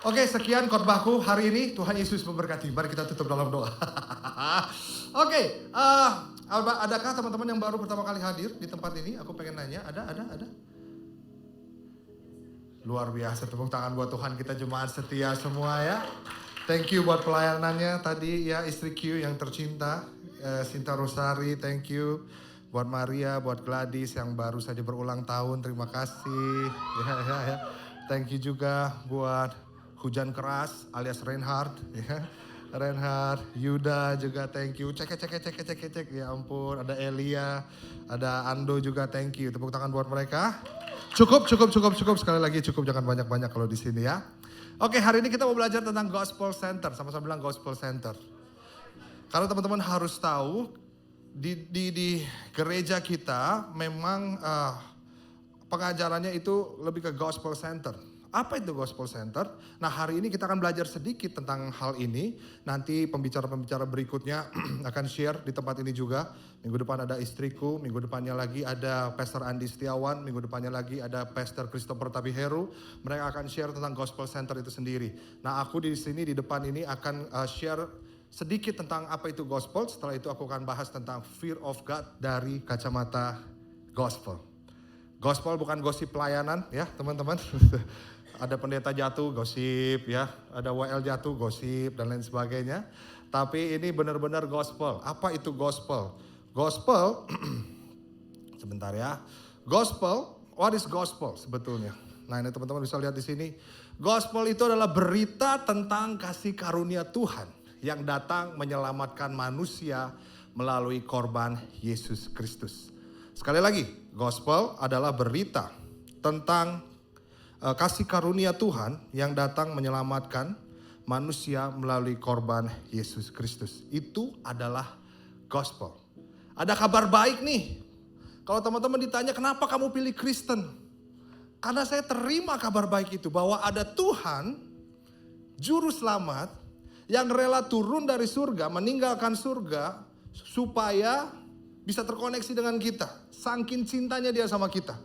Oke, sekian khotbahku hari ini. Tuhan Yesus memberkati. Mari kita tutup dalam doa. Oke, adakah teman-teman yang baru pertama kali hadir di tempat ini? Aku pengen nanya, ada? Luar biasa, tepuk tangan buat Tuhan kita, jemaat setia semua ya. Thank you buat pelayanannya tadi ya, istri Q yang tercinta, Sinta Rosari, thank you. Buat Maria, buat Gladys yang baru saja berulang tahun, terima kasih. Ya. Thank you juga buat Hujan Keras alias Reinhard, ya. Reinhard, Yuda juga thank you. Cek. Ya ampun, ada Elia, ada Ando juga thank you. Tepuk tangan buat mereka. Cukup. Sekali lagi cukup, jangan banyak-banyak kalau di sini ya. Oke, hari ini kita mau belajar tentang Gospel Center. Sama-sama bilang Gospel Center. Karena teman-teman harus tahu, di gereja kita memang pengajarannya itu lebih ke Gospel Center. Apa itu Gospel Center? Nah, hari ini kita akan belajar sedikit tentang hal ini. Nanti pembicara-pembicara berikutnya akan share di tempat ini juga. Minggu depan ada istriku, minggu depannya lagi ada Pastor Andi Setiawan, minggu depannya lagi ada Pastor Christopher Tabiheru. Mereka akan share tentang Gospel Center itu sendiri. Nah, aku di sini di depan ini akan share sedikit tentang apa itu gospel. Setelah itu aku akan bahas tentang fear of God dari kacamata gospel. Gospel bukan gosip pelayanan ya teman-teman. Ada pendeta jatuh gosip ya, ada WL jatuh gosip dan lain sebagainya. Tapi ini benar-benar gospel. Apa itu gospel? Gospel, sebentar ya. Gospel, what is gospel sebetulnya? Nah ini teman-teman bisa lihat di sini. Gospel itu adalah berita tentang kasih karunia Tuhan yang datang menyelamatkan manusia melalui korban Yesus Kristus. Sekali lagi, gospel adalah berita tentang kasih karunia Tuhan yang datang menyelamatkan manusia melalui korban Yesus Kristus. Itu adalah gospel. Ada kabar baik nih. Kalau teman-teman ditanya kenapa kamu pilih Kristen? Karena saya terima kabar baik itu bahwa ada Tuhan, juru selamat, yang rela turun dari surga, meninggalkan surga, supaya bisa terkoneksi dengan kita. Saking cintanya dia sama kita.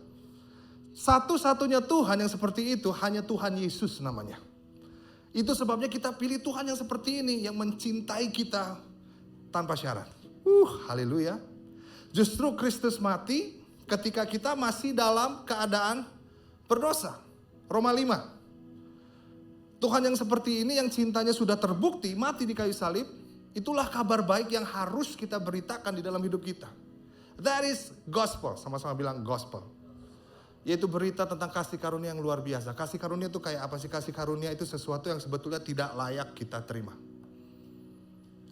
Satu-satunya Tuhan yang seperti itu hanya Tuhan Yesus namanya. Itu sebabnya kita pilih Tuhan yang seperti ini, yang mencintai kita tanpa syarat. Haleluya. Justru Kristus mati ketika kita masih dalam keadaan berdosa. Roma 5. Tuhan yang seperti ini, yang cintanya sudah terbukti, mati di kayu salib. Itulah kabar baik yang harus kita beritakan di dalam hidup kita. That is gospel. Sama-sama bilang gospel. Yaitu berita tentang kasih karunia yang luar biasa. Kasih karunia itu kayak apa sih? Kasih karunia itu sesuatu yang sebetulnya tidak layak kita terima.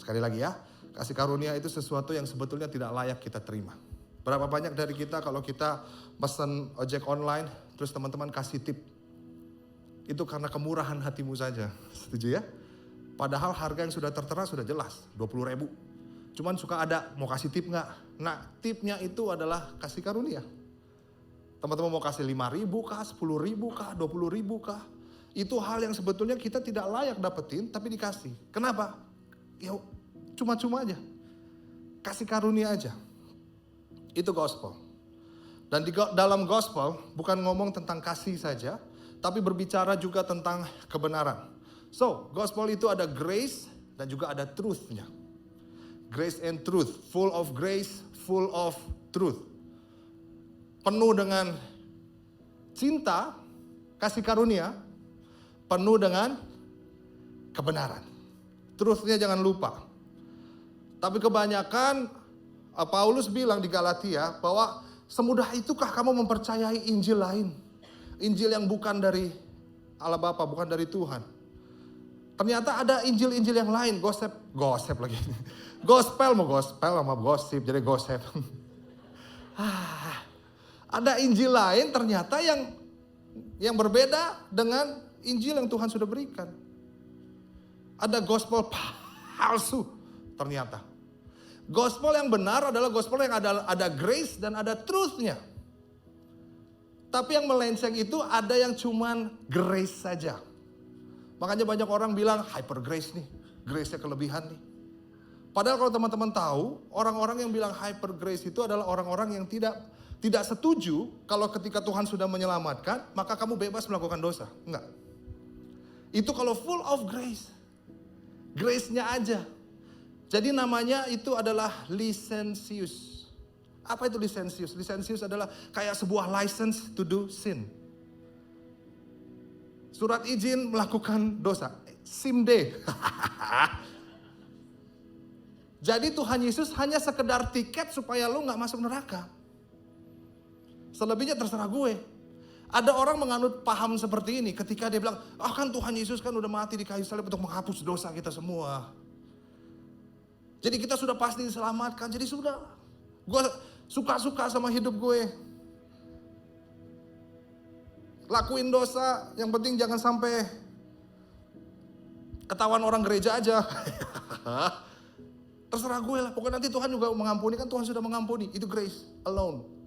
Sekali lagi ya. Kasih karunia itu sesuatu yang sebetulnya tidak layak kita terima. Berapa banyak dari kita kalau kita pesan ojek online, terus teman-teman kasih tip. Itu karena kemurahan hatimu saja. Setuju ya? Padahal harga yang sudah tertera sudah jelas. 20.000. Cuman suka ada, mau kasih tip nggak? Nah, tipnya itu adalah kasih karunia. Teman-teman mau kasih 5.000 kah, 10.000 kah, 20.000 kah? Itu hal yang sebetulnya kita tidak layak dapetin, tapi dikasih. Kenapa? Ya cuma-cuma aja. Kasih karunia aja. Itu gospel. Dan di dalam gospel bukan ngomong tentang kasih saja, tapi berbicara juga tentang kebenaran. So, gospel itu ada grace dan juga ada truth-nya. Grace and truth. Full of grace, full of truth. Penuh dengan cinta, kasih karunia, penuh dengan kebenaran. Truth-nya jangan lupa. Tapi kebanyakan Paulus bilang di Galatia bahwa semudah itukah kamu mempercayai Injil lain. Injil yang bukan dari Allah Bapa, bukan dari Tuhan. Ternyata ada Injil-Injil yang lain, gosip lagi. Gospel sama gosip, jadi gosip. Ada Injil lain ternyata yang berbeda dengan Injil yang Tuhan sudah berikan. Ada gospel palsu ternyata. Gospel yang benar adalah gospel yang ada grace dan ada truth-nya. Tapi yang melenceng itu ada yang cuman grace saja. Makanya banyak orang bilang hyper grace nih, grace-nya kelebihan nih. Padahal kalau teman-teman tahu, orang-orang yang bilang hyper grace itu adalah orang-orang yang tidak setuju kalau ketika Tuhan sudah menyelamatkan, maka kamu bebas melakukan dosa. Enggak. Itu kalau full of grace. Grace-nya aja. Jadi namanya itu adalah licentious. Apa itu licentious? Licentious adalah kayak sebuah license to do sin. Surat izin melakukan dosa. SIMD. Jadi Tuhan Yesus hanya sekedar tiket supaya lu gak masuk neraka. Selebihnya terserah gue. Ada orang menganut paham seperti ini ketika dia bilang, kan Tuhan Yesus kan udah mati di kayu salib untuk menghapus dosa kita semua. Jadi kita sudah pasti diselamatkan, jadi sudah. Gue suka-suka sama hidup gue. Lakuin dosa, yang penting jangan sampai ketahuan orang gereja aja. Terserah gue lah, pokoknya nanti Tuhan juga mengampuni, kan Tuhan sudah mengampuni. Itu grace alone.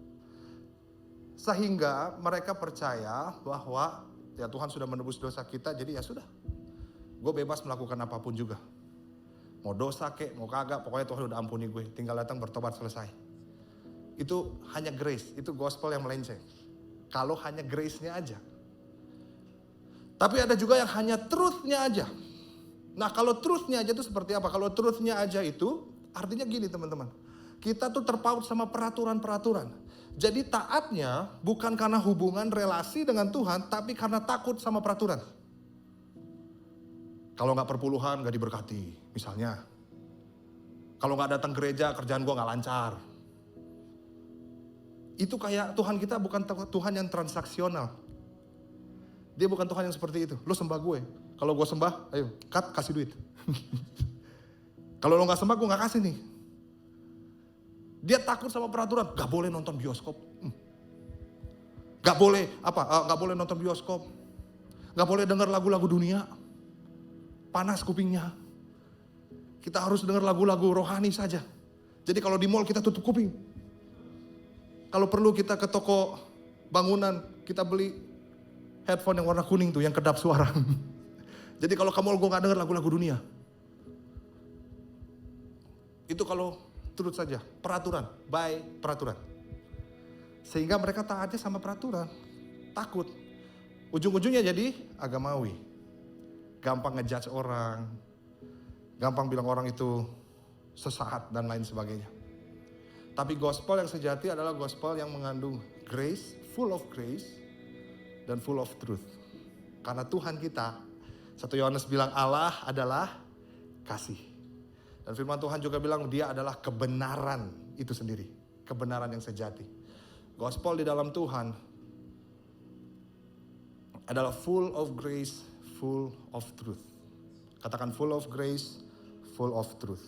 Sehingga mereka percaya bahwa ya Tuhan sudah menebus dosa kita, jadi ya sudah. Gue bebas melakukan apapun juga. Mau dosa kek, mau kagak, pokoknya Tuhan udah ampuni gue. Tinggal datang bertobat selesai. Itu hanya grace, itu gospel yang melenceng. Kalau hanya grace-nya aja. Tapi ada juga yang hanya truth-nya aja. Nah kalau truth-nya aja itu seperti apa? Kalau truth-nya aja itu artinya gini teman-teman. Kita tuh terpaut sama peraturan-peraturan. Jadi taatnya bukan karena hubungan relasi dengan Tuhan, tapi karena takut sama peraturan. Kalau gak perpuluhan gak diberkati, misalnya. Kalau gak datang gereja, kerjaan gue gak lancar. Itu kayak Tuhan kita bukan Tuhan yang transaksional. Dia bukan Tuhan yang seperti itu. Lo sembah gue. Kalau gue sembah, ayo kasih duit. Kalau lo gak sembah, gue gak kasih nih. Dia takut sama peraturan, gak boleh nonton bioskop. Gak boleh gak boleh nonton bioskop. Gak boleh dengar lagu-lagu dunia. Panas kupingnya. Kita harus dengar lagu-lagu rohani saja. Jadi kalau di mall kita tutup kuping. Kalau perlu kita ke toko bangunan, kita beli headphone yang warna kuning tuh, yang kedap suara. Jadi kalau ke mall gue gak dengar lagu-lagu dunia. Itu kalau turut saja, peraturan, by peraturan. Sehingga mereka taatnya sama peraturan, takut. Ujung-ujungnya jadi agamawi. Gampang ngejudge orang, gampang bilang orang itu sesat dan lain sebagainya. Tapi gospel yang sejati adalah gospel yang mengandung grace, full of grace, dan full of truth. Karena Tuhan kita, 1 Yohanes bilang Allah adalah kasih. Dan firman Tuhan juga bilang dia adalah kebenaran itu sendiri. Kebenaran yang sejati. Gospel di dalam Tuhan adalah full of grace, full of truth. Katakan full of grace, full of truth.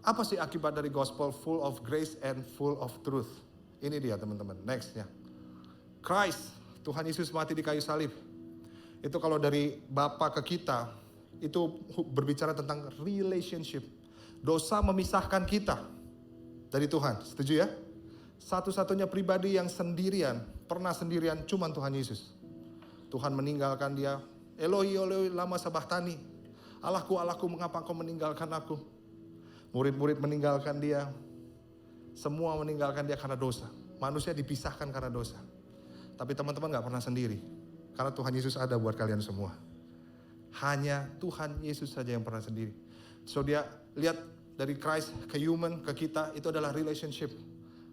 Apa sih akibat dari gospel full of grace and full of truth? Ini dia teman-teman, nextnya. Christ, Tuhan Yesus mati di kayu salib. Itu kalau dari Bapa ke kita, itu berbicara tentang relationship. Dosa memisahkan kita dari Tuhan. Setuju ya? Satu-satunya pribadi yang sendirian, pernah sendirian cuma Tuhan Yesus. Tuhan meninggalkan dia. Elohi, Elohi, lama sabachthani. Allahku, Allahku, mengapa kau meninggalkan aku? Murid-murid meninggalkan dia. Semua meninggalkan dia karena dosa. Manusia dipisahkan karena dosa. Tapi teman-teman gak pernah sendiri. Karena Tuhan Yesus ada buat kalian semua. Hanya Tuhan Yesus saja yang pernah sendiri. So dia lihat dari Christ ke human, ke kita, itu adalah relationship.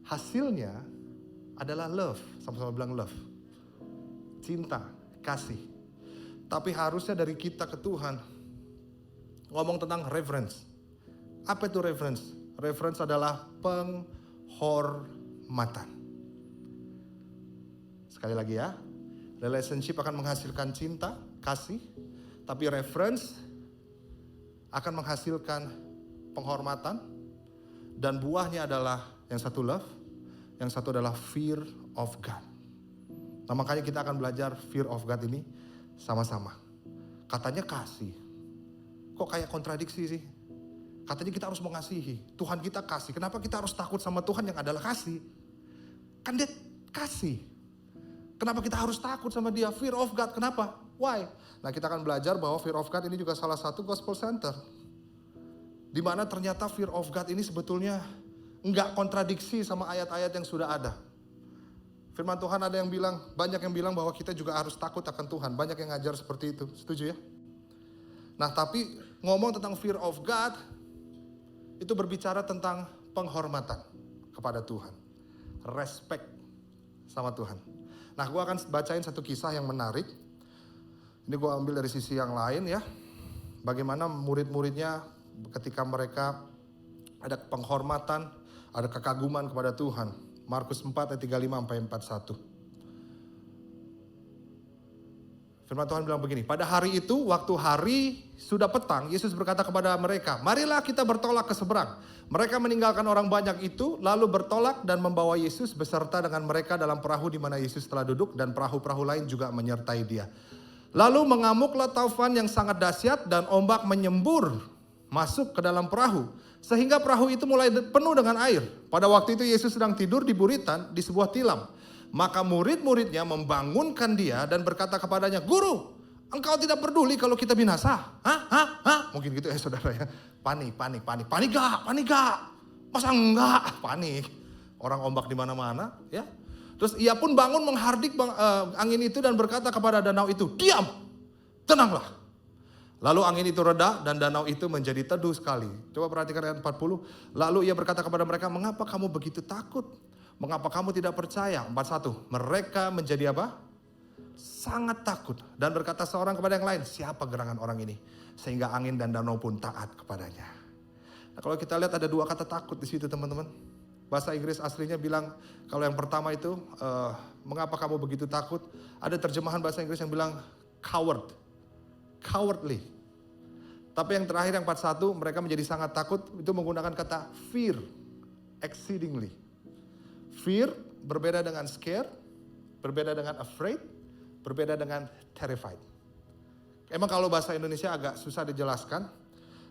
Hasilnya adalah love. Sama-sama bilang love. Cinta, kasih. Tapi harusnya dari kita ke Tuhan, ngomong tentang reverence. Apa itu reverence? Reverence adalah penghormatan. Sekali lagi ya. Relationship akan menghasilkan cinta, kasih. Tapi reference akan menghasilkan penghormatan. Dan buahnya adalah yang satu love, yang satu adalah fear of God. Nah makanya kita akan belajar fear of God ini sama-sama. Katanya kasih. Kok kayak kontradiksi sih? Katanya kita harus mengasihi. Tuhan kita kasih. Kenapa kita harus takut sama Tuhan yang adalah kasih? Kan dia kasih. Kenapa kita harus takut sama dia? Fear of God. Kenapa? Why? Nah kita akan belajar bahwa fear of God ini juga salah satu gospel center. Dimana ternyata fear of God ini sebetulnya enggak kontradiksi sama ayat-ayat yang sudah ada. Firman Tuhan ada yang bilang, banyak yang bilang bahwa kita juga harus takut akan Tuhan. Banyak yang ngajar seperti itu, setuju ya? Nah tapi ngomong tentang fear of God, itu berbicara tentang penghormatan kepada Tuhan. Respect sama Tuhan. Nah gue akan bacain satu kisah yang menarik. Ini gue ambil dari sisi yang lain ya. Bagaimana murid-muridnya ketika mereka ada penghormatan, ada kekaguman kepada Tuhan. Markus 4 ayat 35 sampai 41. Firman Tuhan bilang begini, pada hari itu waktu hari sudah petang, Yesus berkata kepada mereka, marilah kita bertolak ke seberang. Mereka meninggalkan orang banyak itu, lalu bertolak dan membawa Yesus beserta dengan mereka dalam perahu di mana Yesus telah duduk dan perahu-perahu lain juga menyertai dia. Lalu mengamuklah taufan yang sangat dahsyat dan ombak menyembur masuk ke dalam perahu. Sehingga perahu itu mulai penuh dengan air. Pada waktu itu Yesus sedang tidur di buritan di sebuah tilam. Maka murid-muridnya membangunkan dia dan berkata kepadanya, Guru, engkau tidak peduli kalau kita binasa? Hah? Mungkin gitu ya saudara ya. Panik gak? Masa enggak? Panik. Orang ombak di mana-mana ya. Terus ia pun bangun menghardik angin itu dan berkata kepada danau itu, diam, tenanglah. Lalu angin itu reda dan danau itu menjadi teduh sekali. Coba perhatikan ayat 40. Lalu ia berkata kepada mereka, mengapa kamu begitu takut? Mengapa kamu tidak percaya? 41. Mereka menjadi apa? Sangat takut. Dan berkata seorang kepada yang lain, siapa gerangan orang ini? Sehingga angin dan danau pun taat kepadanya. Nah, kalau kita lihat ada dua kata takut di situ teman-teman. Bahasa Inggris aslinya bilang, kalau yang pertama itu, mengapa kamu begitu takut? Ada terjemahan bahasa Inggris yang bilang, cowardly. Tapi yang terakhir yang 41, mereka menjadi sangat takut, itu menggunakan kata fear, exceedingly. Fear berbeda dengan scare, berbeda dengan afraid, berbeda dengan terrified. Emang kalau bahasa Indonesia agak susah dijelaskan,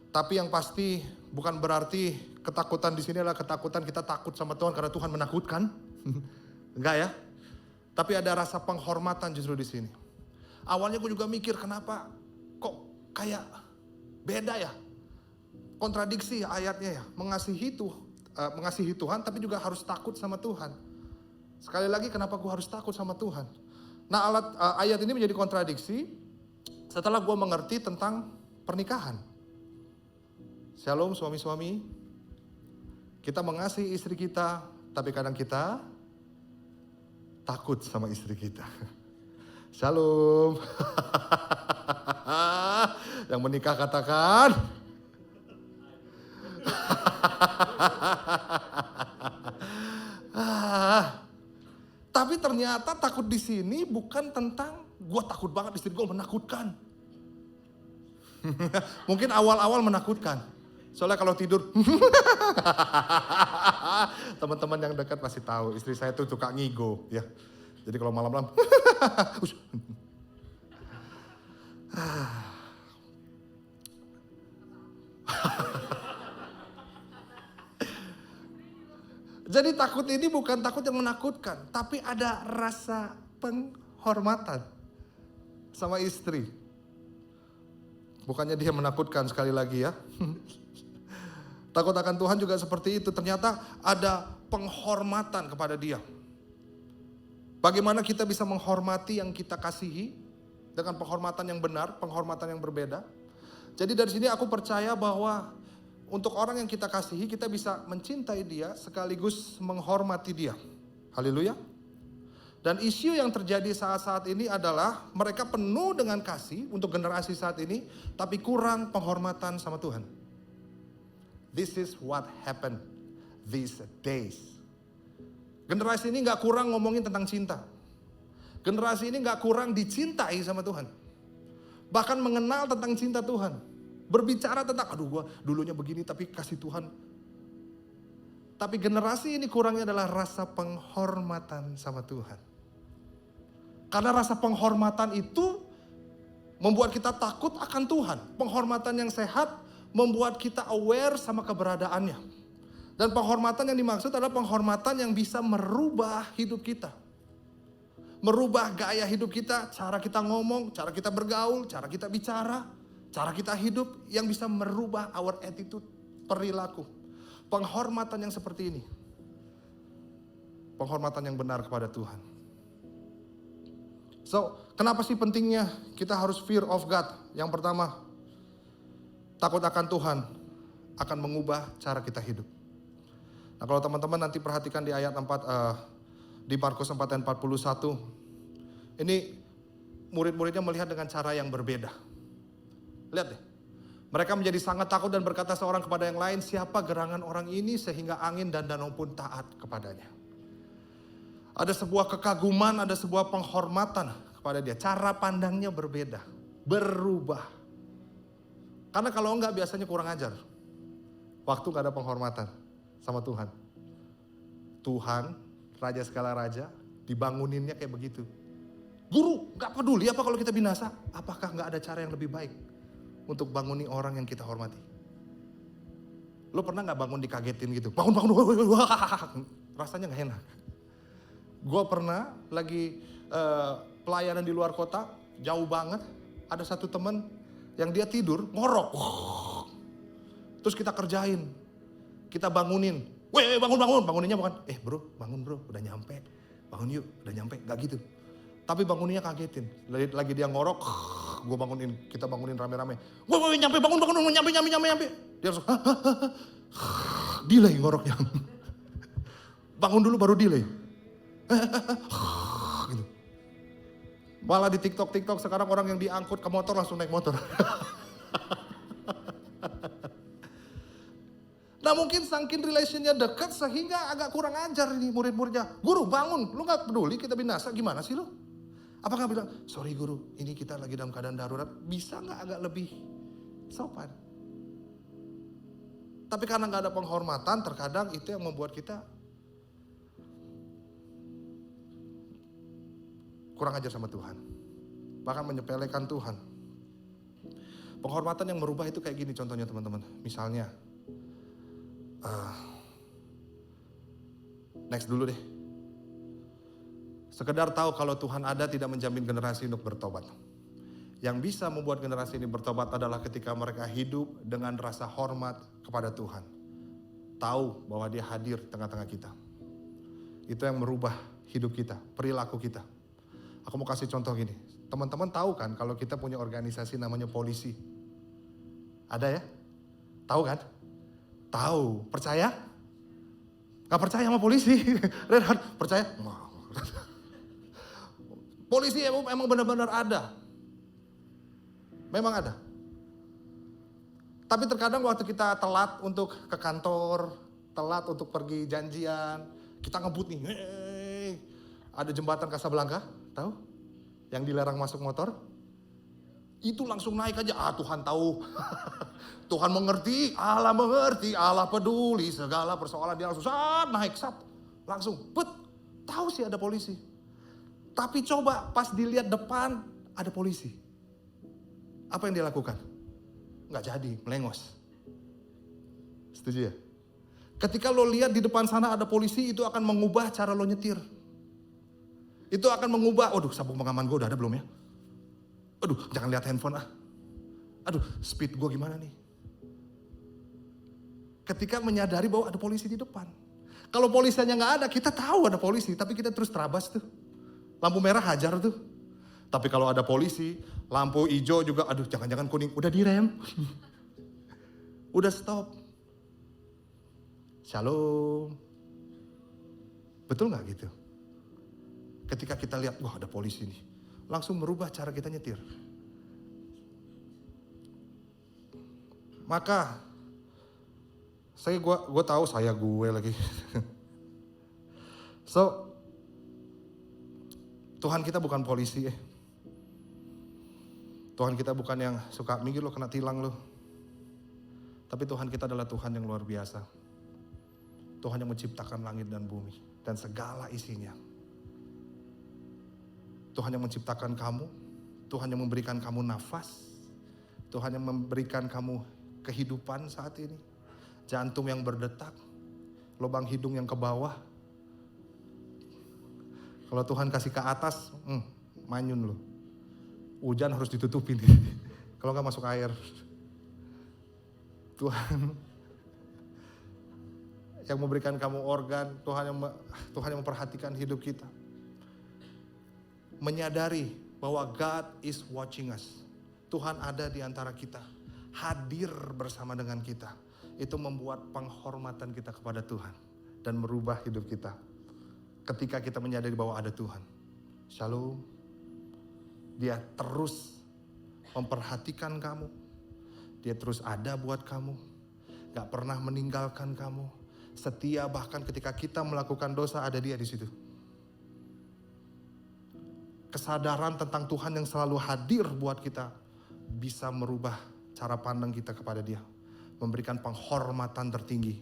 tapi yang pasti bukan berarti ketakutan di sini adalah ketakutan kita takut sama Tuhan karena Tuhan menakutkan. Enggak ya. Tapi ada rasa penghormatan justru di sini. Awalnya gue juga mikir kenapa kok kayak beda ya. Kontradiksi ayatnya ya. Mengasihi Tuhan tapi juga harus takut sama Tuhan. Sekali lagi kenapa gue harus takut sama Tuhan. Nah ayat ini menjadi kontradiksi setelah gue mengerti tentang pernikahan. Shalom suami-suami. Kita mengasihi istri kita tapi kadang kita takut sama istri kita. Shalom. Yang menikah katakan. Tapi ternyata takut di sini bukan tentang gue takut banget istri gue menakutkan. Mungkin awal-awal menakutkan. Soalnya kalau tidur, teman-teman yang dekat pasti tahu istri saya tuh suka ngigo ya. Jadi kalau malam-malam, jadi takut ini bukan takut yang menakutkan, tapi ada rasa penghormatan sama istri. Bukannya dia menakutkan sekali lagi ya. Takut akan Tuhan juga seperti itu. Ternyata ada penghormatan kepada dia. Bagaimana kita bisa menghormati yang kita kasihi dengan penghormatan yang benar, penghormatan yang berbeda. Jadi dari sini aku percaya bahwa untuk orang yang kita kasihi, kita bisa mencintai dia sekaligus menghormati dia. Haleluya. Dan isu yang terjadi saat-saat ini adalah mereka penuh dengan kasih untuk generasi saat ini, tapi kurang penghormatan sama Tuhan. This is what happened these days. Generasi ini gak kurang ngomongin tentang cinta. Generasi ini gak kurang dicintai sama Tuhan. Bahkan mengenal tentang cinta Tuhan. Berbicara tentang, aduh gue dulunya begini tapi kasih Tuhan. Tapi generasi ini kurangnya adalah rasa penghormatan sama Tuhan. Karena rasa penghormatan itu membuat kita takut akan Tuhan. Penghormatan yang sehat membuat kita aware sama keberadaannya. Dan penghormatan yang dimaksud adalah penghormatan yang bisa merubah hidup kita. Merubah gaya hidup kita, cara kita ngomong, cara kita bergaul, cara kita bicara, cara kita hidup yang bisa merubah our attitude, perilaku. Penghormatan yang seperti ini. penghormatan yang benar kepada Tuhan. So, kenapa sih pentingnya kita harus fear of God? Yang pertama, takut akan Tuhan akan mengubah cara kita hidup. Nah, kalau teman-teman nanti perhatikan di ayat 4, di Markus 4 ayat 41, ini murid-muridnya melihat dengan cara yang berbeda. Lihat deh, mereka menjadi sangat takut dan berkata seorang kepada yang lain, siapa gerangan orang ini sehingga angin dan danau pun taat kepadanya. Ada sebuah kekaguman, ada sebuah penghormatan kepada dia. Cara pandangnya berbeda, berubah. Karena kalau enggak biasanya kurang ajar. Waktu gak ada penghormatan sama Tuhan. Tuhan, Raja segala raja, dibanguninnya kayak begitu. Guru, gak peduli apa kalau kita binasa? Apakah gak ada cara yang lebih baik untuk banguni orang yang kita hormati? Lo pernah gak bangun dikagetin gitu? Bangun, rasanya gak enak. Gue pernah lagi pelayanan di luar kota, jauh banget. Ada satu teman yang dia tidur, ngorok. Terus kita kerjain, kita bangunin. Weh, bangun. Banguninnya bukan, bro, bangun bro, udah nyampe. Bangun yuk, udah nyampe, gak gitu. Tapi banguninnya kagetin. Lagi dia ngorok, gue bangunin, kita bangunin rame-rame. Weh, nyampe, bangun, nyampe. Dia langsung, delay ngoroknya. Bangun dulu baru delay. Gitu. Malah di TikTok sekarang orang yang diangkut ke motor langsung naik motor. Nah mungkin saking relationnya dekat sehingga agak kurang ajar ini murid-muridnya. Guru bangun, lu gak peduli kita binasa, gimana sih lu? Apakah bilang, sorry guru, ini kita lagi dalam keadaan darurat, bisa gak agak lebih sopan? Tapi karena gak ada penghormatan, terkadang itu yang membuat kita kurang ajar sama Tuhan. Bahkan menyepelekan Tuhan. Penghormatan yang merubah itu kayak gini contohnya teman-teman. Misalnya, next dulu deh. Sekedar tahu kalau Tuhan ada tidak menjamin generasi untuk bertobat. Yang bisa membuat generasi ini bertobat adalah ketika mereka hidup dengan rasa hormat kepada Tuhan. Tahu bahwa Dia hadir tengah-tengah kita. Itu yang merubah hidup kita, perilaku kita. Aku mau kasih contoh gini. Teman-teman tahu kan kalau kita punya organisasi namanya polisi? Ada ya? Tahu kan? Tahu. Percaya? Gak percaya sama polisi? Percaya? Polisi emang benar-benar ada. Memang ada. Tapi terkadang waktu kita telat untuk ke kantor, telat untuk pergi janjian, kita ngebut nih. Ada jembatan Casablanca, tahu? Yang dilarang masuk motor. Itu langsung naik aja, Tuhan tahu. Tuhan mengerti, Allah peduli segala persoalan. Dia langsung naik, langsung, tahu sih ada polisi. Tapi coba pas dilihat depan ada polisi. Apa yang dia lakukan? Nggak jadi, melengos. Setuju ya? Ketika lo lihat di depan sana ada polisi, itu akan mengubah cara lo nyetir. Itu akan mengubah, sabuk pengaman gue udah ada belum ya? Jangan lihat handphone ah. Speed gue gimana nih? Ketika menyadari bahwa ada polisi di depan. Kalau polisinya nggak ada, kita tahu ada polisi, tapi kita terus terabas tuh. Lampu merah hajar tuh. Tapi kalau ada polisi, lampu hijau juga, jangan-jangan kuning, udah direm. Udah stop. Shalom. Betul nggak gitu? Ketika kita lihat, ada polisi nih. Langsung merubah cara kita nyetir. Maka, gue tahu gue lagi. So, Tuhan kita bukan polisi Tuhan kita bukan yang suka minggir lo kena tilang lo. Tapi Tuhan kita adalah Tuhan yang luar biasa. Tuhan yang menciptakan langit dan bumi dan segala isinya. Tuhan yang menciptakan kamu, Tuhan yang memberikan kamu nafas, Tuhan yang memberikan kamu kehidupan saat ini, jantung yang berdetak, lubang hidung yang ke bawah. Kalau Tuhan kasih ke atas, manyun lo. Hujan harus ditutupin, kalau nggak masuk air. Tuhan yang memberikan kamu organ, Tuhan yang memperhatikan hidup kita. Menyadari bahwa God is watching us. Tuhan ada di antara kita, hadir bersama dengan kita. Itu membuat penghormatan kita kepada Tuhan dan merubah hidup kita. Ketika kita menyadari bahwa ada Tuhan. Shalom. Dia terus memperhatikan kamu. Dia terus ada buat kamu. Gak pernah meninggalkan kamu. Setia, bahkan ketika kita melakukan dosa ada Dia di situ. Kesadaran tentang Tuhan yang selalu hadir buat kita bisa merubah cara pandang kita kepada Dia. Memberikan penghormatan tertinggi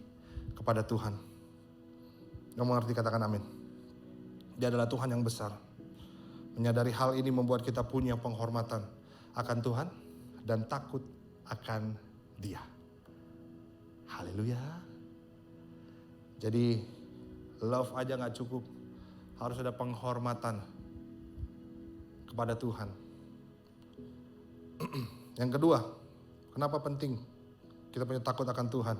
kepada Tuhan. Yang mengerti katakan amin. Dia adalah Tuhan yang besar. Menyadari hal ini membuat kita punya penghormatan akan Tuhan dan takut akan Dia. Haleluya. Jadi love aja gak cukup. Harus ada penghormatan kepada Tuhan. Yang kedua, kenapa penting kita punya takut akan Tuhan?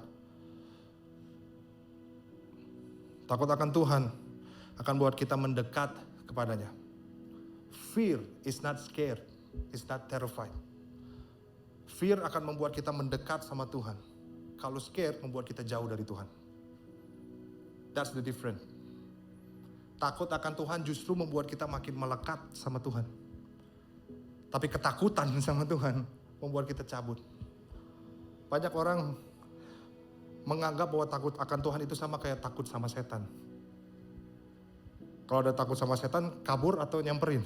Takut akan Tuhan akan buat kita mendekat kepadanya. Fear is not scared, is not terrified. Fear akan membuat kita mendekat sama Tuhan. Kalau scared membuat kita jauh dari Tuhan. That's the difference. Takut akan Tuhan justru membuat kita makin melekat sama Tuhan. Tapi ketakutan sama Tuhan membuat kita cabut. Banyak orang menganggap bahwa takut akan Tuhan itu sama kayak takut sama setan. Kalau ada takut sama setan, kabur atau nyamperin.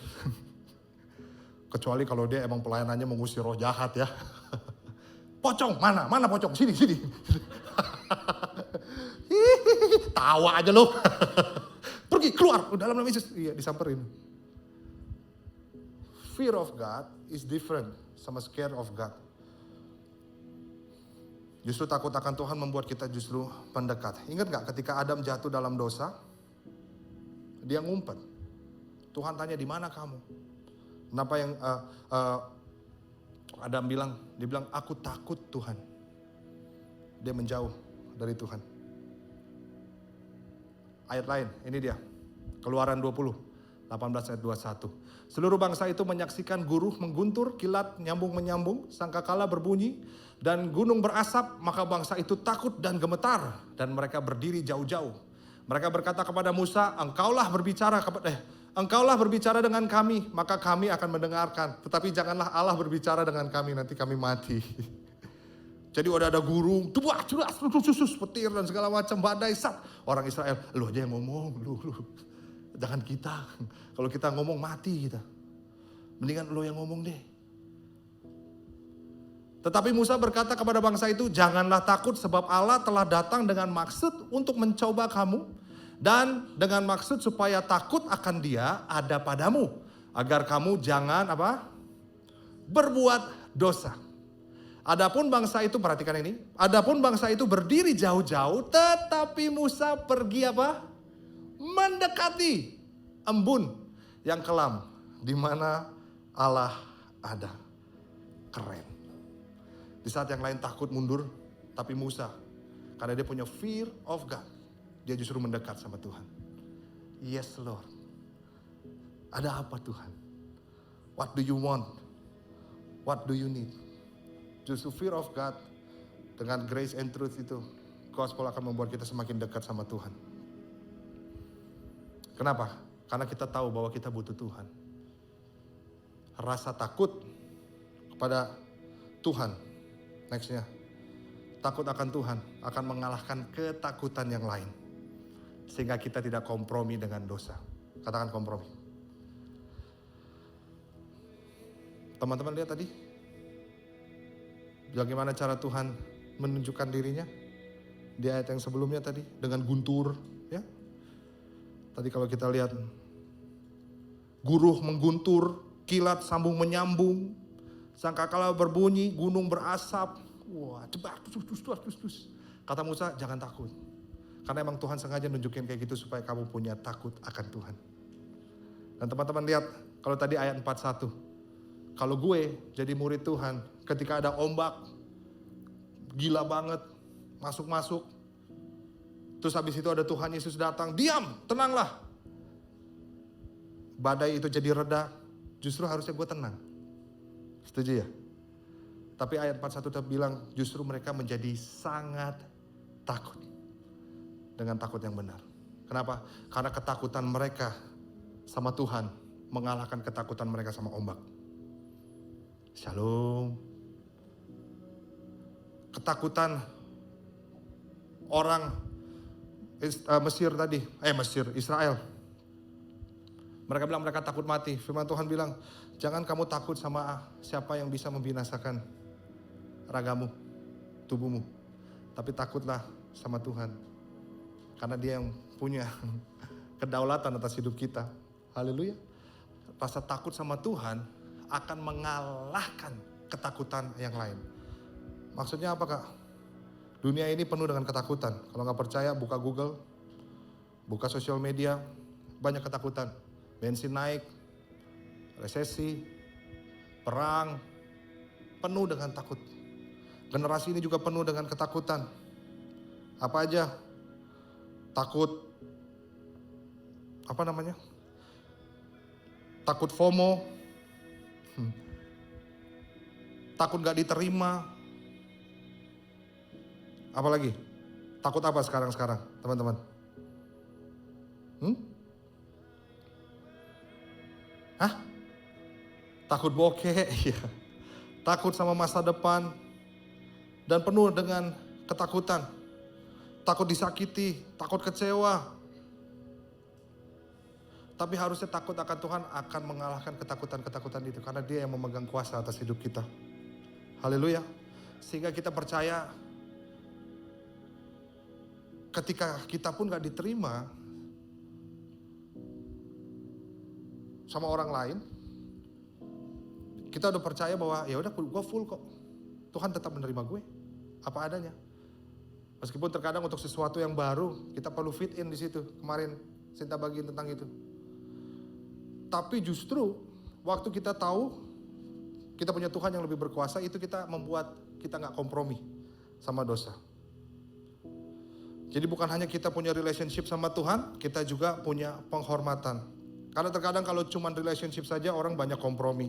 Kecuali kalau dia emang pelayanannya mengusir roh jahat ya. Pocong, mana pocong, sini. Tawa aja lo. Pergi, keluar, dalam nama Yesus. Iya, disamperin. Fear of God is different sama scare of God. Justru takut akan Tuhan membuat kita justru mendekat. Ingat gak ketika Adam jatuh dalam dosa, dia ngumpet. Tuhan tanya, di mana kamu? Kenapa yang Adam bilang? Dia bilang, aku takut Tuhan. Dia menjauh dari Tuhan. Ayat lain, ini dia. Keluaran 20, 18 ayat 21. Seluruh bangsa itu menyaksikan guruh mengguntur, kilat nyambung-menyambung, sangkakala berbunyi, dan gunung berasap, maka bangsa itu takut dan gemetar. Dan mereka berdiri jauh-jauh. Mereka berkata kepada Musa, engkaulah berbicara dengan kami, maka kami akan mendengarkan. Tetapi janganlah Allah berbicara dengan kami, nanti kami mati. Jadi udah ada gurung, susus, petir dan segala macam, badai, sat. Orang Israel, lu aja yang ngomong, lu. Jangan kita. Kalau kita ngomong mati kita. Mendingan lu yang ngomong deh. Tetapi Musa berkata kepada bangsa itu, janganlah takut sebab Allah telah datang dengan maksud untuk mencoba kamu. Dan dengan maksud supaya takut akan Dia ada padamu. Agar kamu jangan berbuat dosa. Adapun bangsa itu, perhatikan ini. Adapun bangsa itu berdiri jauh-jauh, tetapi Musa pergi mendekati embun yang kelam di mana Allah ada. Keren. Di saat yang lain takut mundur, tapi Musa karena dia punya fear of God, dia justru mendekat sama Tuhan. Yes Lord. Ada apa Tuhan? What do you want? What do you need? Justru fear of God dengan grace and truth itu, gospel akan membuat kita semakin dekat sama Tuhan. Kenapa? Karena kita tahu bahwa kita butuh Tuhan. Rasa takut kepada Tuhan, nextnya, takut akan Tuhan akan mengalahkan ketakutan yang lain. Sehingga kita tidak kompromi dengan dosa. Katakan kompromi. Teman-teman lihat tadi, bagaimana cara Tuhan menunjukkan dirinya di ayat yang sebelumnya tadi dengan guntur, ya. Tadi kalau kita lihat guruh mengguntur, kilat sambung menyambung, sangkakala berbunyi, gunung berasap. Wah, cepat, terus. Kata Musa, jangan takut. Karena emang Tuhan sengaja nunjukin kayak gitu supaya kamu punya takut akan Tuhan. Dan teman-teman lihat, kalau tadi ayat 41. Kalau gue jadi murid Tuhan, ketika ada ombak, gila banget, masuk-masuk, Terus habis itu ada Tuhan Yesus datang, diam, tenanglah. Badai itu jadi reda, justru harusnya gue tenang. Setuju ya? Tapi ayat 41 tetap bilang justru mereka menjadi sangat takut. Dengan takut yang benar. Kenapa? Karena ketakutan mereka sama Tuhan mengalahkan ketakutan mereka sama ombak. Shalom. Ketakutan orang Israel. Mereka bilang mereka takut mati. Firman Tuhan bilang, jangan kamu takut sama siapa yang bisa membinasakan ragamu, tubuhmu. Tapi takutlah sama Tuhan. Karena dia yang punya kedaulatan atas hidup kita. Haleluya. Rasa takut sama Tuhan akan mengalahkan ketakutan yang lain. Maksudnya apa, Kak? Dunia ini penuh dengan ketakutan. Kalau nggak percaya, buka Google, buka sosial media, banyak ketakutan. Bensin naik, resesi, perang, penuh dengan takut. Generasi ini juga penuh dengan ketakutan. Apa aja? Takut, takut FOMO, takut gak diterima. Apalagi? Takut apa sekarang teman-teman? Hah? Takut bokeh, iya. Takut sama masa depan. Dan penuh dengan ketakutan. Takut disakiti, takut kecewa. Tapi harusnya takut akan Tuhan akan mengalahkan ketakutan-ketakutan itu. Karena dia yang memegang kuasa atas hidup kita. Haleluya. Sehingga kita percaya ketika kita pun gak diterima sama orang lain, kita udah percaya bahwa ya udah gue full kok. Tuhan tetap menerima gue apa adanya. Meskipun terkadang untuk sesuatu yang baru kita perlu fit in di situ. Kemarin Sinta bagiin tentang itu. Tapi justru waktu kita tahu kita punya Tuhan yang lebih berkuasa, itu kita membuat kita gak kompromi sama dosa. Jadi bukan hanya kita punya relationship sama Tuhan, kita juga punya penghormatan. Karena terkadang kalau cuma relationship saja orang banyak kompromi.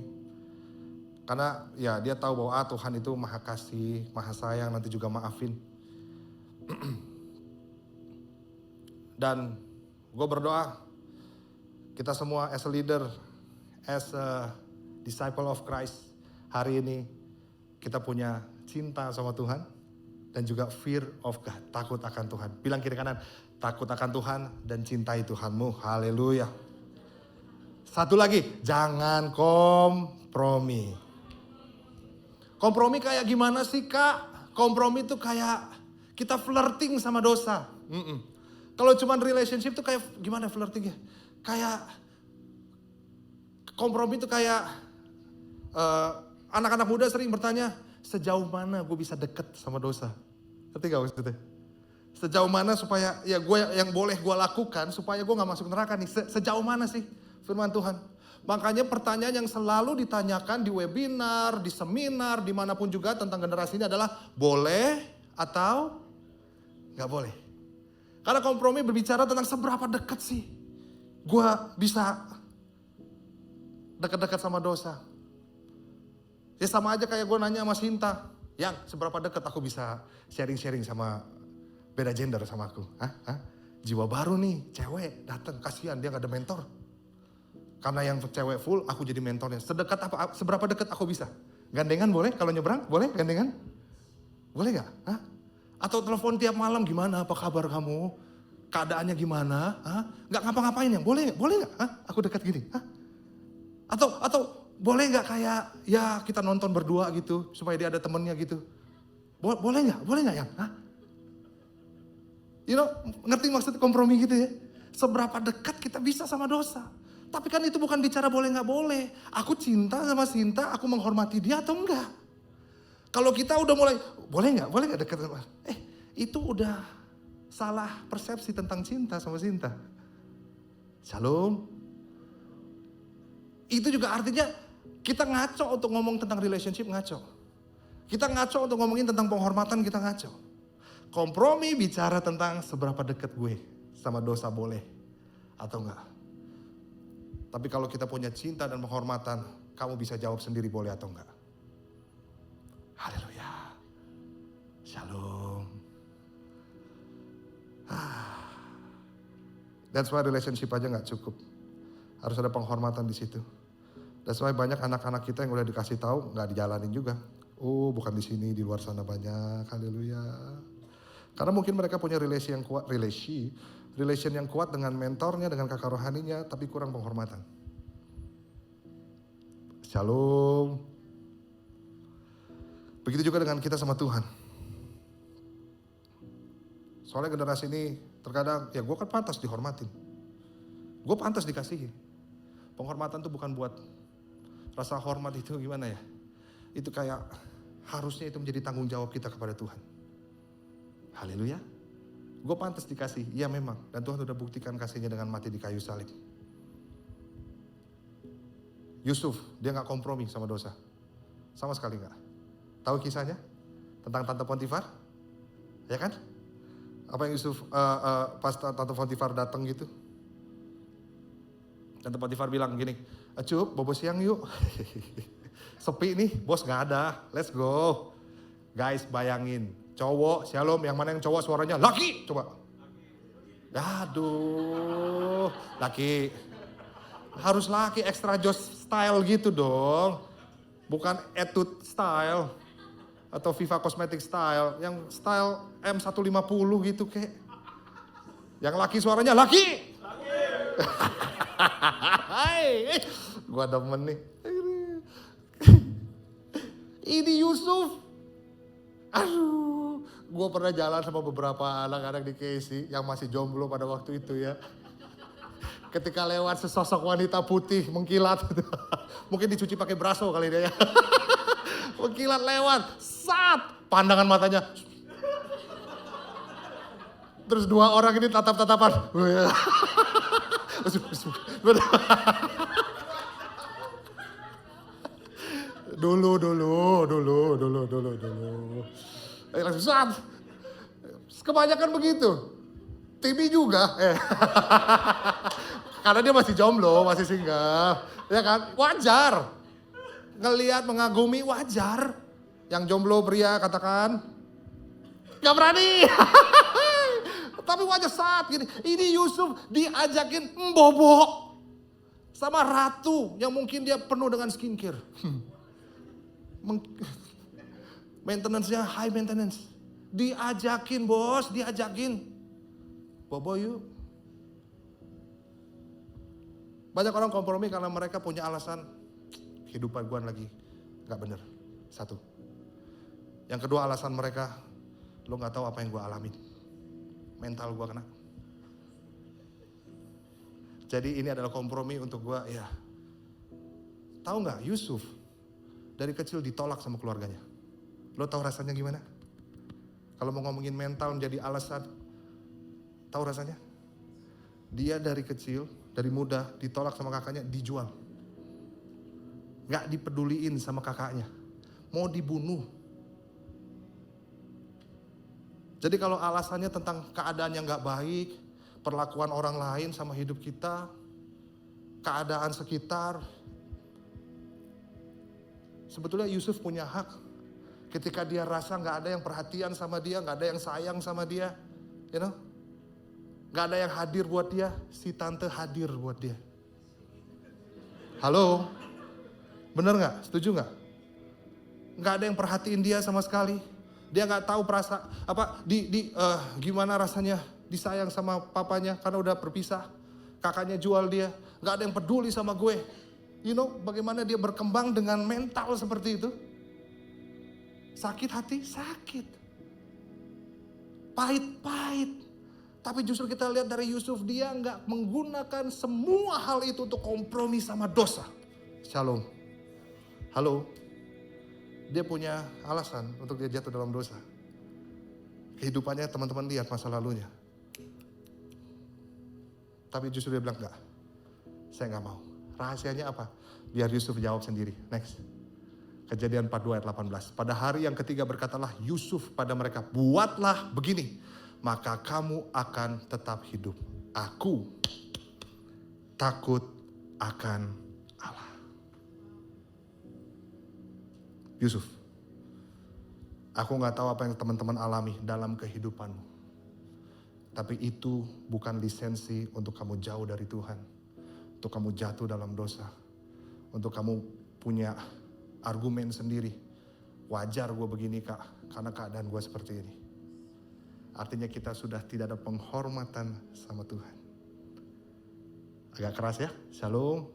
Karena ya dia tahu bahwa Tuhan itu maha kasih, maha sayang, nanti juga maafin. Dan gue berdoa kita semua as a leader, as a disciple of Christ, hari ini kita punya cinta sama Tuhan. Dan juga fear of God, takut akan Tuhan. Bilang kiri kanan, takut akan Tuhan dan cintai Tuhanmu. Haleluya. Satu lagi, jangan kompromi. Kompromi kayak gimana sih, Kak? Kompromi itu kayak kita flirting sama dosa. Kalau cuma relationship tuh kayak gimana flirtingnya? Kayak kompromi itu kayak anak-anak muda sering bertanya, sejauh mana gue bisa deket sama dosa? Ngerti gak maksudnya? Sejauh mana supaya ya gue yang boleh gue lakukan supaya gue gak masuk neraka nih. Sejauh mana sih firman Tuhan? Makanya pertanyaan yang selalu ditanyakan di webinar, di seminar, dimanapun juga tentang generasi ini adalah boleh atau gak boleh? Karena kompromi berbicara tentang seberapa dekat sih gue bisa dekat-dekat sama dosa. Ya sama aja kayak gue nanya sama Sinta, yang seberapa dekat aku bisa sharing-sharing sama beda gender sama aku. Jiwa baru nih, cewek datang, kasihan dia gak ada mentor. Karena yang cewek full, aku jadi mentornya. Seberapa dekat aku bisa? Gandengan boleh kalau nyebrang? Boleh gandengan? Boleh gak? Atau telepon tiap malam, gimana apa kabar kamu? Keadaannya gimana? Gak ngapa-ngapain yang? Boleh gak? Aku dekat gini? Atau boleh gak kayak ya kita nonton berdua gitu supaya dia ada temennya gitu? Boleh gak yang? You know, ngerti maksud kompromi gitu ya? Seberapa dekat kita bisa sama dosa. Tapi kan itu bukan bicara boleh gak boleh. Aku cinta sama Sinta, aku menghormati dia atau enggak? Kalau kita udah mulai, boleh gak dekat sama? Itu udah salah persepsi tentang cinta sama Sinta. Shalom. Itu juga artinya kita ngaco untuk ngomong tentang relationship, ngaco. Kita ngaco untuk ngomongin tentang penghormatan, kita ngaco. Kompromi bicara tentang seberapa dekat gue sama dosa boleh atau enggak. Tapi kalau kita punya cinta dan penghormatan, kamu bisa jawab sendiri boleh atau enggak. Haleluya. Shalom. That's why relationship aja nggak cukup. Harus ada penghormatan di situ. That's why banyak anak-anak kita yang udah dikasih tahu nggak dijalanin juga. Oh, bukan di sini, di luar sana banyak. Haleluya. Karena mungkin mereka punya relation yang kuat dengan mentornya, dengan kakak rohaninya, tapi kurang penghormatan. Shalom. Begitu juga dengan kita sama Tuhan. Soalnya generasi ini terkadang, ya gue kan pantas dihormatin. Gue pantas dikasihi. Penghormatan itu bukan buat rasa hormat itu gimana ya. Itu kayak harusnya itu menjadi tanggung jawab kita kepada Tuhan. Haleluya. Gue pantas dikasih, iya memang. Dan Tuhan sudah buktikan kasihnya dengan mati di kayu salib. Yusuf, dia gak kompromi sama dosa. Sama sekali gak. Tahu kisahnya? Tentang Tante Potifar? Ya kan? Apa yang Yusuf pas Tante Potifar datang gitu? Tante Potifar bilang gini, Acup, bobo siang yuk. Sepi nih, bos gak ada. Let's go. Guys, bayangin. Cowok, shalom, yang mana yang cowok suaranya? Laki, coba. Aduh, laki. Harus laki, extra joss style gitu dong. Bukan attitude style. Atau Viva Cosmetic style. Yang style M150 gitu kayak. Yang laki suaranya, laki. Hai, gua demen nih. Ini Yusuf. Aduh, gue pernah jalan sama beberapa anak-anak di KC yang masih jomblo pada waktu itu ya. Ketika lewat sesosok wanita putih mengkilat. Mungkin dicuci pakai braso kali dia ya. Mengkilat lewat, sat, pandangan matanya. Terus dua orang ini tatap-tatapan. Dulu. Langsung saat. Kebanyakan begitu. Tibi juga. Karena dia masih jomblo, masih single. Ya kan? Wajar. Ngelihat, mengagumi, wajar. Yang jomblo pria katakan. Gak berani. Tapi wajar saat gini. Ini Yusuf diajakin bobo. Sama ratu yang mungkin dia penuh dengan skincare. Maintenance-nya high maintenance. Diajakin bos, diajakin. Bobo yuk. Banyak orang kompromi karena mereka punya alasan. Kehidupan gue lagi gak bener. Satu. Yang kedua alasan mereka, lo gak tahu apa yang gue alamin. Mental gue kena. Jadi ini adalah kompromi untuk gue, ya. Tahu gak Yusuf? Dari kecil ditolak sama keluarganya. Lo tahu rasanya gimana? Kalau mau ngomongin mental menjadi alasan, tahu rasanya? Dia dari kecil, dari muda, ditolak sama kakaknya, dijual. Gak dipeduliin sama kakaknya. Mau dibunuh. Jadi kalau alasannya tentang keadaan yang gak baik, perlakuan orang lain sama hidup kita, keadaan sekitar, sebetulnya Yusuf punya hak. Ketika dia rasa gak ada yang perhatian sama dia, gak ada yang sayang sama dia. You know? Gak ada yang hadir buat dia, si tante hadir buat dia. Halo? Bener gak? Setuju gak? Gak ada yang perhatiin dia sama sekali. Dia gak tahu gimana rasanya disayang sama papanya karena udah berpisah. Kakaknya jual dia. Gak ada yang peduli sama gue. You know, bagaimana dia berkembang dengan mental seperti itu. Sakit hati, sakit. Pahit. Tapi justru kita lihat dari Yusuf, dia nggak menggunakan semua hal itu untuk kompromi sama dosa. Shalom. Halo. Dia punya alasan untuk dia jatuh dalam dosa. Kehidupannya teman-teman lihat masa lalunya. Tapi justru dia bilang enggak. Saya nggak mau. Rahasianya apa? Biar Yusuf jawab sendiri. Next. Kejadian 42 ayat 18. Pada hari yang ketiga berkatalah Yusuf pada mereka, buatlah begini, maka kamu akan tetap hidup. Aku takut akan Allah. Yusuf, aku gak tahu apa yang teman-teman alami dalam kehidupanmu. Tapi itu bukan lisensi untuk kamu jauh dari Tuhan. Untuk kamu jatuh dalam dosa. Untuk kamu punya argumen sendiri. Wajar gue begini kak, karena keadaan gue seperti ini. Artinya kita sudah tidak ada penghormatan sama Tuhan. Agak keras ya, shalom.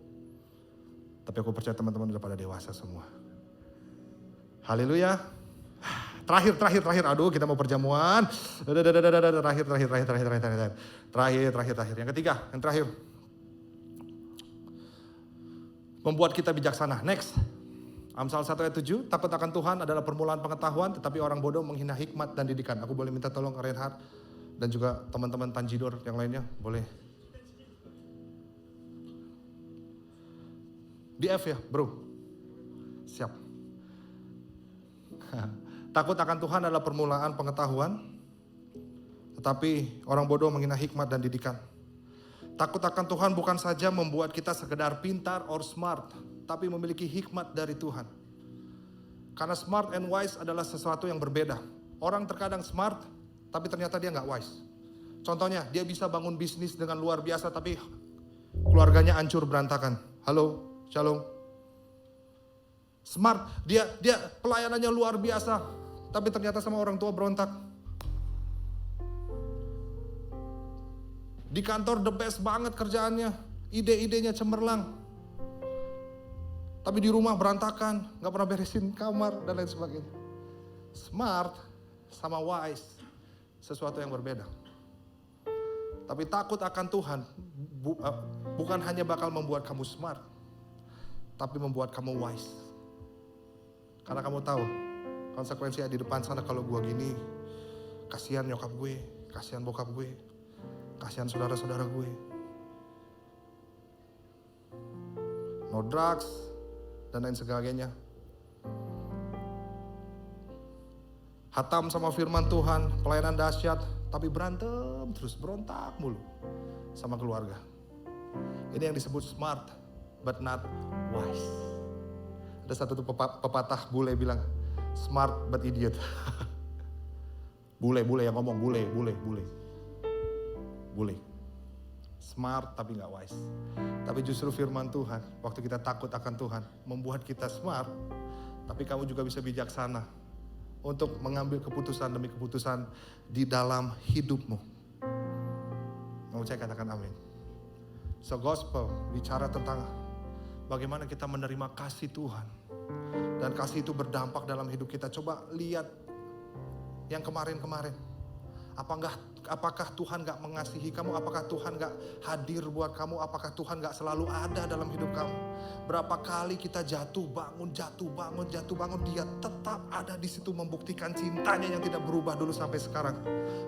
Tapi aku percaya teman-teman udah pada dewasa semua. Haleluya. Terakhir. Aduh, kita mau perjamuan. Terakhir. Yang ketiga, yang terakhir. Membuat kita bijaksana. Next. Amsal 1 ayat 7, takut akan Tuhan adalah permulaan pengetahuan, tetapi orang bodoh menghina hikmat dan didikan. Aku boleh minta tolong Reinhard dan juga teman-teman Tanjidor yang lainnya, boleh. Di F ya, bro. Siap. Takut akan Tuhan adalah permulaan pengetahuan, tetapi orang bodoh menghina hikmat dan didikan. Takut akan Tuhan bukan saja membuat kita sekedar pintar or smart, tapi memiliki hikmat dari Tuhan. Karena smart and wise adalah sesuatu yang berbeda. Orang terkadang smart, tapi ternyata dia nggak wise. Contohnya, dia bisa bangun bisnis dengan luar biasa, tapi keluarganya hancur berantakan. Halo, shalom. Smart, dia pelayanannya luar biasa, tapi ternyata sama orang tua berontak. Di kantor the best banget kerjaannya, ide-idenya cemerlang. Tapi di rumah berantakan, gak pernah beresin kamar dan lain sebagainya. Smart sama wise, sesuatu yang berbeda. Tapi takut akan Tuhan bukan hanya bakal membuat kamu smart, tapi membuat kamu wise. Karena kamu tahu konsekuensinya di depan sana kalau gue gini, kasihan nyokap gue, kasihan bokap gue, kasihan saudara-saudara gue. No drugs, dan lain sebagainya. Hatam sama firman Tuhan, pelayanan dahsyat, tapi berantem terus, berontak mulu sama keluarga. Ini yang disebut smart but not wise. Ada satu pepatah bule bilang, smart but idiot. Bule yang ngomong, bule. Smart tapi gak wise. Tapi justru firman Tuhan, waktu kita takut akan Tuhan, membuat kita smart, tapi kamu juga bisa bijaksana untuk mengambil keputusan demi keputusan di dalam hidupmu. Mau saya katakan amin. So gospel bicara tentang bagaimana kita menerima kasih Tuhan. Dan kasih itu berdampak dalam hidup kita. Coba lihat yang kemarin-kemarin. Apakah Tuhan gak mengasihi kamu? Apakah Tuhan gak hadir buat kamu? Apakah Tuhan gak selalu ada dalam hidup kamu? Berapa kali kita jatuh bangun. Dia tetap ada di situ membuktikan cintanya yang tidak berubah dulu sampai sekarang.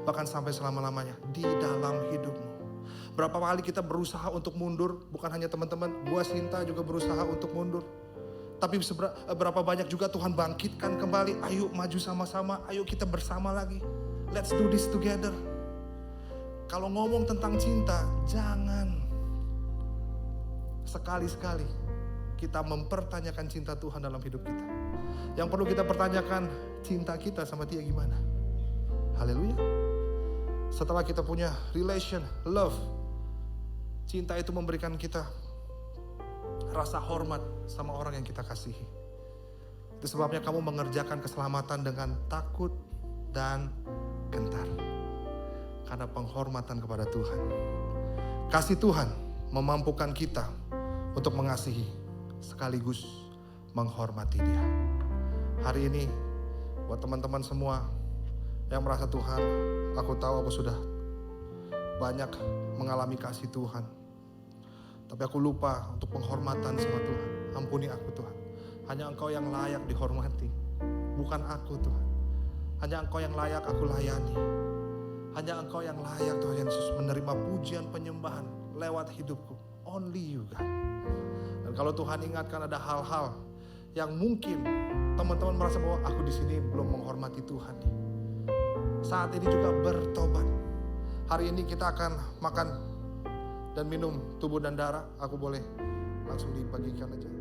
Bahkan sampai selama-lamanya di dalam hidupmu. Berapa kali kita berusaha untuk mundur. Bukan hanya teman-teman, gua Sinta juga berusaha untuk mundur. Tapi berapa banyak juga Tuhan bangkitkan kembali. Ayo maju sama-sama, ayo kita bersama lagi. Let's do this together. Kalau ngomong tentang cinta, jangan sekali-sekali kita mempertanyakan cinta Tuhan dalam hidup kita. Yang perlu kita pertanyakan, cinta kita sama dia gimana? Haleluya. Setelah kita punya relation, love, cinta itu memberikan kita rasa hormat sama orang yang kita kasihi. Itu sebabnya kamu mengerjakan keselamatan dengan takut dan gentar. Karena penghormatan kepada Tuhan. Kasih Tuhan memampukan kita untuk mengasihi sekaligus menghormati Dia. Hari ini buat teman-teman semua yang merasa Tuhan, aku tahu aku sudah banyak mengalami kasih Tuhan. Tapi aku lupa untuk penghormatan sama Tuhan. Ampuni aku Tuhan. Hanya Engkau yang layak dihormati. Bukan aku Tuhan. Hanya Engkau yang layak aku layani. Hanya Engkau yang layak Tuhan Yesus menerima pujian penyembahan lewat hidupku. Only you God. Dan kalau Tuhan ingatkan ada hal-hal yang mungkin teman-teman merasa bahwa aku di sini belum menghormati Tuhan. Saat ini juga bertobat. Hari ini kita akan makan dan minum tubuh dan darah. Aku boleh langsung dibagikan aja.